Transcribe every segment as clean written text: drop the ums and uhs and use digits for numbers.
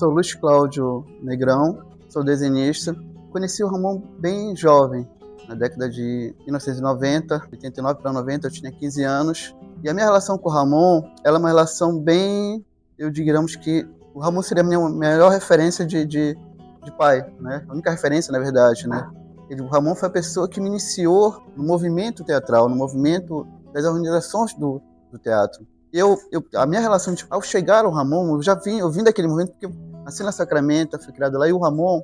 Sou Luiz Cláudio Negrão, sou desenhista. Conheci o Ramon bem jovem, na década de 1990, 89 para 90, eu tinha 15 anos. E a minha relação com o Ramon, ela é uma relação bem, digamos que o Ramon seria a minha melhor referência de pai, né? A única referência, na verdade, né? O Ramon foi a pessoa que me iniciou no movimento teatral, no movimento das organizações do teatro. A minha relação, ao chegar ao Ramon, eu vim daquele movimento, porque eu nasci na Sacramento, fui criado lá, e o Ramon,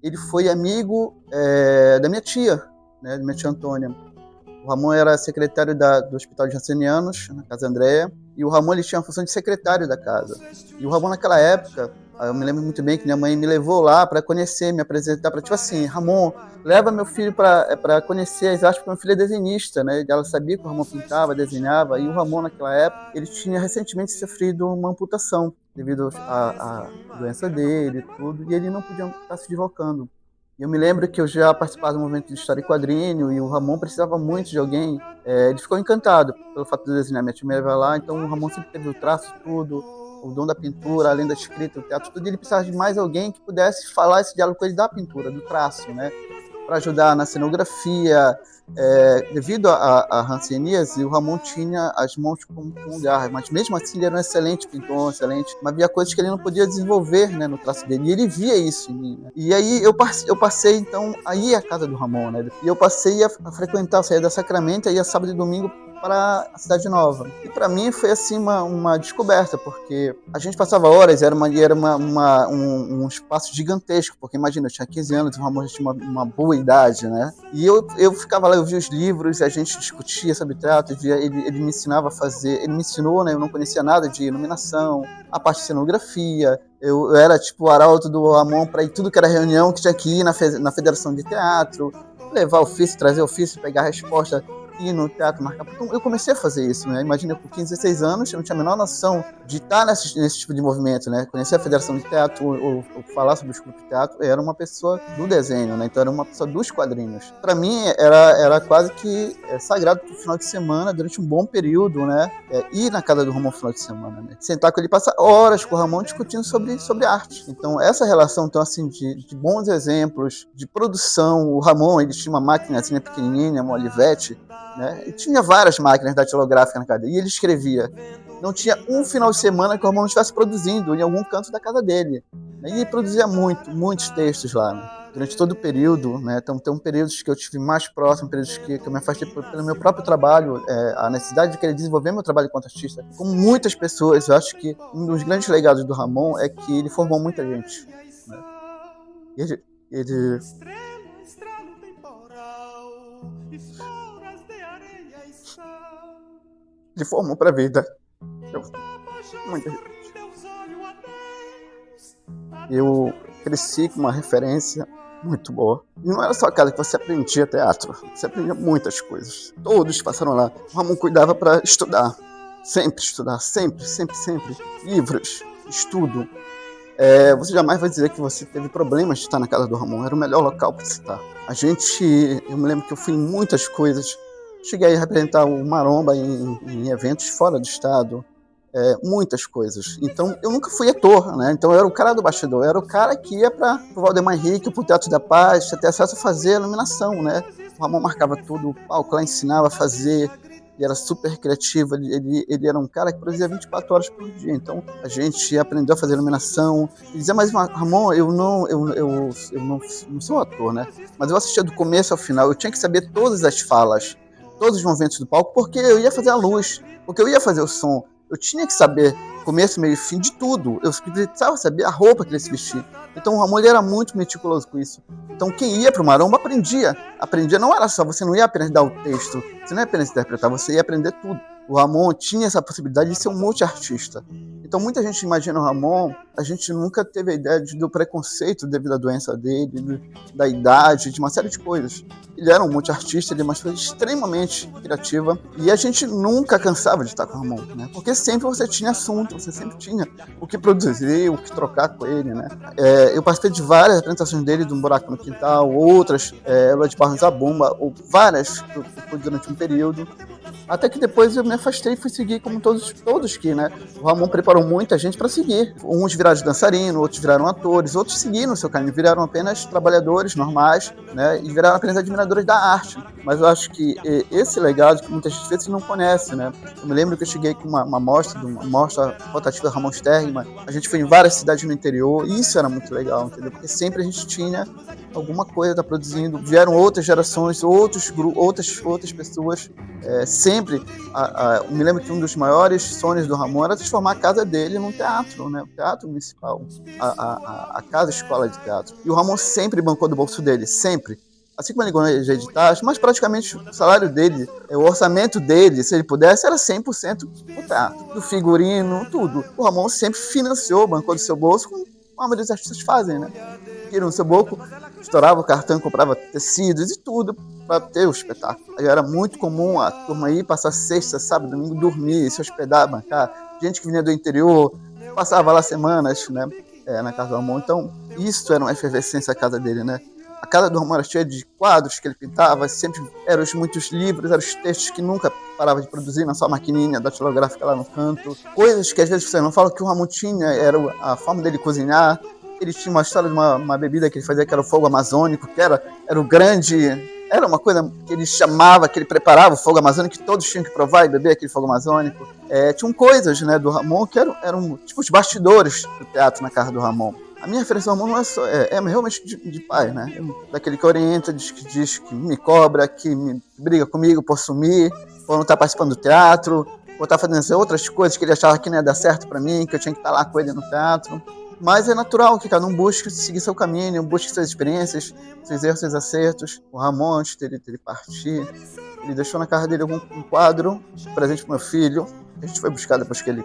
ele foi amigo da minha tia, né, da minha tia Antônia. O Ramon era secretário do Hospital de Jancenianos, na Casa Andréa, e o Ramon ele tinha a função de secretário da casa. E o Ramon, naquela época, eu me lembro muito bem que minha mãe me levou lá para conhecer, me apresentar, para tipo assim, Ramon, leva meu filho para conhecer as artes, porque meu filho é desenhista, né? Ela sabia que o Ramon pintava, desenhava, e o Ramon, naquela época, ele tinha recentemente sofrido uma amputação devido à doença dele e tudo, e ele não podia estar se deslocando. E eu me lembro que eu já participava do movimento de história e quadrinho, e o Ramon precisava muito de alguém. Ele ficou encantado pelo fato de desenhar. Minha tia me levava lá, então o Ramon sempre teve o traço, tudo, o dom da pintura, além da escrita, o teatro, tudo. E ele precisava de mais alguém que pudesse falar esse diálogo com ele da pintura, do traço, né? Para ajudar na cenografia. Devido à hanseníase, o Ramon tinha as mãos com garra, mas mesmo assim ele era um excelente pintor, excelente, mas havia coisas que ele não podia desenvolver, né, no traço dele, e ele via isso em mim, né? E aí eu passei então a ir à casa do Ramon, né? E eu passei a frequentar, eu saía da Sacramento, ia sábado e domingo para a Cidade Nova. E para mim foi assim uma descoberta, porque a gente passava horas, era um espaço gigantesco, porque imagina, eu tinha 15 anos, o Ramon já tinha uma boa idade, né? E eu ficava lá, eu via os livros, a gente discutia sobre teatro, ele me ensinava a fazer, ele me ensinou, né? Eu não conhecia nada de iluminação, a parte de cenografia. Eu era tipo o arauto do Ramon para ir tudo que era reunião, que tinha que ir na Federação de Teatro, levar ofício, trazer ofício, pegar a resposta, ir no teatro, marcar. Então, eu comecei a fazer isso, né? Imagina, com 15, 16 anos, eu não tinha a menor noção de estar nesse tipo de movimento, né? Conhecer a Federação de Teatro, ou falar sobre os grupos de teatro, eu era uma pessoa do desenho, né? Então, eu era uma pessoa dos quadrinhos. Para mim, era quase que sagrado pro final de semana, durante um bom período, né? Ir na casa do Ramon no final de semana, né? Sentar com ele, passar horas com o Ramon discutindo sobre arte. Então, essa relação, então, assim, de bons exemplos, de produção. O Ramon, ele tinha uma máquina assim, pequenininha, uma Olivetti, né? E tinha várias máquinas datilográficas na casa, e ele escrevia. Não tinha um final de semana que o Ramon não estivesse produzindo em algum canto da casa dele. E ele produzia muitos textos lá, né? Durante todo o período, né? Então, tem períodos que eu tive mais próximo, períodos que eu me afastei pelo meu próprio trabalho, a necessidade de querer desenvolver meu trabalho enquanto artista. Como muitas pessoas, eu acho que um dos grandes legados do Ramon é que ele formou muita gente, né? Ele formou para a vida. Muita gente. Eu cresci com uma referência muito boa. E não era só aquela que você aprendia teatro. Você aprendia muitas coisas. Todos passaram lá. O Ramon cuidava para estudar. Sempre estudar. Sempre. Livros. Estudo. Você jamais vai dizer que você teve problemas de estar na casa do Ramon. Era o melhor local para se estar. Eu me lembro que eu fui em muitas coisas. Cheguei a representar o Maromba em eventos fora do estado. Muitas coisas. Então, eu nunca fui ator, né? Então, eu era o cara do bastidor. Eu era o cara que ia para o Valdemar Henrique, para o Teatro da Paz, ter acesso a fazer a iluminação, né? O Ramon marcava tudo, o palco lá ensinava a fazer. Ele era super criativo. Ele era um cara que produzia 24 horas por dia. Então, a gente aprendeu a fazer iluminação. E dizia, mas Ramon, eu não sou ator, né? Mas eu assistia do começo ao final. Eu tinha que saber todas as falas, todos os movimentos do palco, porque eu ia fazer a luz, porque eu ia fazer o som. Eu tinha que saber começo, meio e fim de tudo. Eu precisava saber a roupa que ele se vestia. Então o Ramon ele era muito meticuloso com isso. Então quem ia para o Maromba aprendia. Não era só, você não ia aprender o texto, você não ia apenas interpretar, você ia aprender tudo. O Ramon tinha essa possibilidade de ser um multiartista. Então muita gente imagina o Ramon, a gente nunca teve a ideia do preconceito devido à doença dele, da idade, de uma série de coisas. Ele era um multiartista, ele é uma pessoa extremamente criativa, e a gente nunca cansava de estar com o Ramon, né? Porque sempre você tinha assunto, você sempre tinha o que produzir, o que trocar com ele, né? Eu participei de várias apresentações dele, do Um Buraco no Quintal, outras, Lua de Barros Zabumba, ou várias durante um período. Até que depois eu me afastei e fui seguir como todos que, né? O Ramon preparou muita gente para seguir. Uns viraram dançarino, outros viraram atores, outros seguiram o seu caminho, viraram apenas trabalhadores normais, né? E viraram apenas admiradores da arte. Mas eu acho que esse legado que muitas vezes não conhece, né? Eu me lembro que eu cheguei com uma mostra rotativa Ramon Stergman. A gente foi em várias cidades no interior e isso era muito legal, entendeu? Porque sempre a gente tinha alguma coisa tá produzindo. Vieram outras gerações, outros grupos, outras pessoas. Sempre, me lembro que um dos maiores sonhos do Ramon era transformar a casa dele num teatro, né? O teatro municipal, a casa escola de teatro. E o Ramon sempre bancou do bolso dele, sempre. Assim como ele ganhou de editais, mas praticamente o salário dele, o orçamento dele, se ele pudesse, era 100% o teatro. Do figurino, tudo. O Ramon sempre financiou, bancou do seu bolso, como a maioria dos artistas fazem, né? Tiram no seu bolso, estourava o cartão, comprava tecidos e tudo para ter o espetáculo. Aí era muito comum a turma ir passar sexta, sábado, domingo, dormir, se hospedar, bancar. Gente que vinha do interior, passava lá semanas, né? Na casa do Ramon. Então, isso era uma efervescência a casa dele, né? A casa do Ramon era cheia de quadros que ele pintava, sempre eram muitos livros, eram os textos que nunca parava de produzir na sua maquininha datilográfica lá no canto. Coisas que às vezes você não fala que o Ramon tinha, era a forma dele cozinhar. Ele tinha uma história de uma bebida que ele fazia que era o fogo amazônico, que era o grande... Era uma coisa que ele chamava, que ele preparava o fogo amazônico, que todos tinham que provar e beber aquele fogo amazônico. Tinham coisas, né, do Ramon que eram tipo os bastidores do teatro na casa do Ramon. A minha referência ao Ramon não é realmente de pai, né? Daquele que orienta, diz que me cobra, que me briga comigo por sumir, por não estar participando do teatro, por estar fazendo outras coisas que ele achava que não ia dar certo para mim, que eu tinha que estar lá com ele no teatro. Mas é natural que cada um busque seguir seu caminho, busque suas experiências, seus erros, seus acertos. O Ramon, antes dele partir, ele deixou na casa dele um quadro, presente para meu filho. A gente foi buscar depois que ele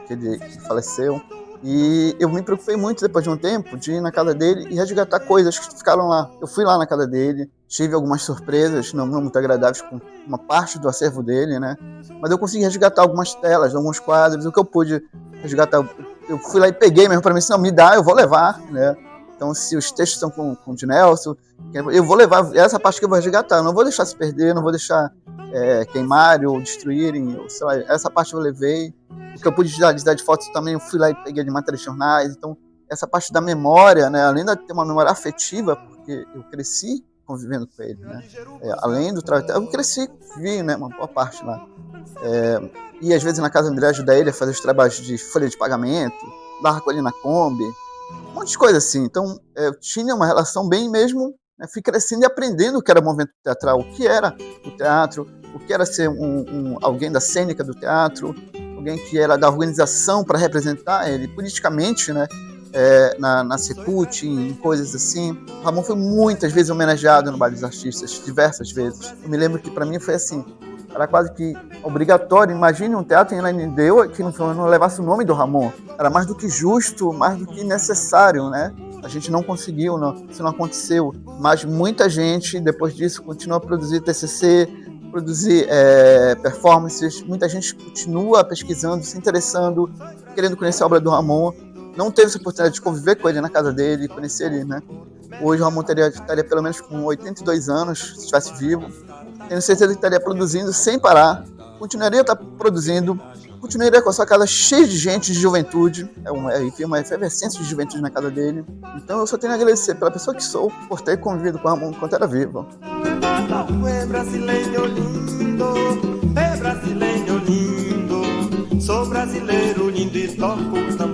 faleceu. E eu me preocupei muito, depois de um tempo, de ir na casa dele e resgatar coisas que ficaram lá. Eu fui lá na casa dele, tive algumas surpresas, não muito agradáveis, com uma parte do acervo dele, né? Mas eu consegui resgatar algumas telas, alguns quadros, o que eu pude resgatar. Eu fui lá e peguei mesmo para mim, se não me dá, eu vou levar, né? Então, se os textos são com o de Nelson, eu vou levar essa parte que eu vou resgatar, eu não vou deixar se perder, não vou deixar queimarem ou destruírem, ou, sei lá, essa parte eu levei. O que eu pude dar de fotos também, eu fui lá e peguei de matérias de jornais. Então, essa parte da memória, né, além de ter uma memória afetiva, porque eu cresci convivendo com ele, né, além do trabalho, eu cresci, vi, né, uma boa parte lá. E às vezes na casa do André ajudar ele a fazer os trabalhos de folha de pagamento, barra com ele na Kombi, um monte de coisa assim. Então, eu tinha uma relação bem mesmo, né, fui crescendo e aprendendo o que era o movimento teatral, o que era o teatro, o que era ser alguém da cênica do teatro, alguém que era da organização para representar ele politicamente, né, na Secult, em coisas assim. O Ramon foi muitas vezes homenageado no Baile dos Artistas, diversas vezes. Eu me lembro que para mim foi assim, era quase que obrigatório. Imagine um teatro em Ananindeua que não levasse o nome do Ramon. Era mais do que justo, mais do que necessário, né? A gente não conseguiu, isso não aconteceu. Mas muita gente, depois disso, continua a produzir TCC, produzir performances. Muita gente continua pesquisando, se interessando, querendo conhecer a obra do Ramon. Não teve essa oportunidade de conviver com ele na casa dele, conhecer ele, né? Hoje o Ramon estaria pelo menos com 82 anos, se estivesse vivo. Tenho certeza que estaria produzindo sem parar. Continuaria a estar produzindo. Continuaria com a sua casa cheia de gente, de juventude. Tem uma efervescência de juventude na casa dele. Então eu só tenho a agradecer pela pessoa que sou, por ter convivido com o Ramon enquanto era vivo. É brasileiro lindo, é brasileiro lindo. Sou brasileiro lindo e toco também.